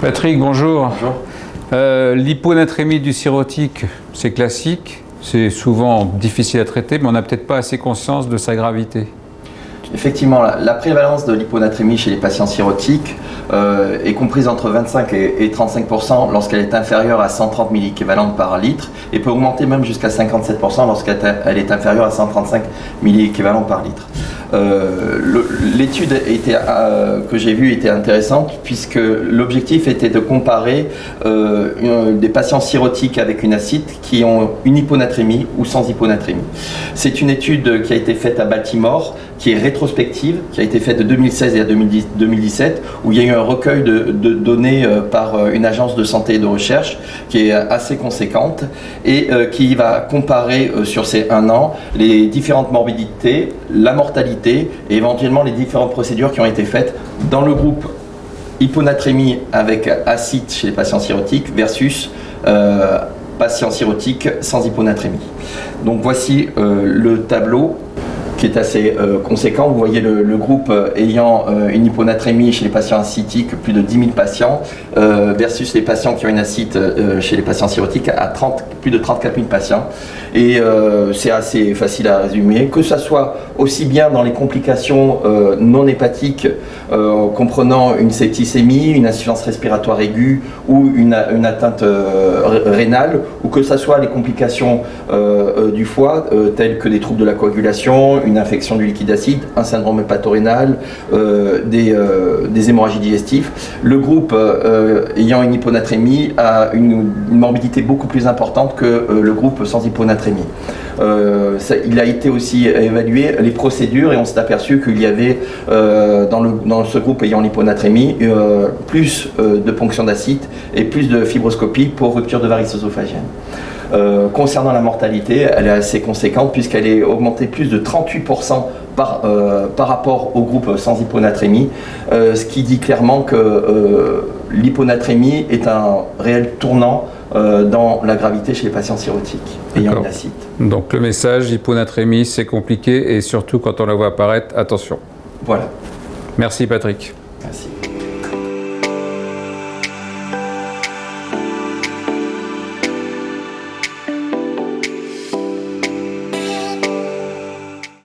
Patrick, bonjour. Bonjour. L'hyponatrémie du cirrhotique, c'est classique, c'est souvent difficile à traiter, mais on n'a peut-être pas assez conscience de sa gravité. Effectivement, la prévalence de l'hyponatrémie chez les patients cirrhotiques est comprise entre 25 et 35% lorsqu'elle est inférieure à 130 milliequivalents par litre et peut augmenter même jusqu'à 57% lorsqu'elle est inférieure à 135 milliequivalents par litre. L'étude que j'ai vue était intéressante puisque l'objectif était de comparer des patients cirrhotiques avec une acide qui ont une hyponatrémie ou sans hyponatrémie. C'est une étude qui a été faite à Baltimore, qui est rétrospective, qui a été faite de 2016 à 2017, où il y a eu un recueil de données par une agence de santé et de recherche qui est assez conséquente et qui va comparer sur ces 1 an les différentes morbidités, la mortalité et éventuellement les différentes procédures qui ont été faites dans le groupe hyponatrémie avec acide chez les patients cirrhotiques versus patients cirrhotiques sans hyponatrémie. Donc voici le tableau qui est assez conséquent. Vous voyez le groupe ayant une hyponatrémie chez les patients acétiques, plus de 10 000 patients, versus les patients qui ont une acide chez les patients cirrhotiques à plus de 34 000 patients. Et c'est assez facile à résumer, que ce soit aussi bien dans les complications non hépatiques, comprenant une septicémie, une insuffisance respiratoire aiguë ou une atteinte rénale, ou que ce soit les complications du foie, telles que des troubles de la coagulation, une infection du liquide acide, un syndrome hépatorénal, des hémorragies digestives. Le groupe ayant une hyponatrémie a une morbidité beaucoup plus importante que le groupe sans hyponatrémie. Il a été aussi évalué les procédures et on s'est aperçu qu'il y avait dans ce groupe ayant l'hyponatrémie plus de ponction d'acide et plus de fibroscopie pour rupture de varices œsophagiennes. Concernant la mortalité, elle est assez conséquente puisqu'elle est augmentée plus de 38% par rapport au groupe sans hyponatrémie, ce qui dit clairement que l'hyponatrémie est un réel tournant dans la gravité chez les patients cirrhotiques ayant une acide. Donc le message, hyponatrémie, c'est compliqué et surtout quand on la voit apparaître, attention. Voilà. Merci Patrick. Merci.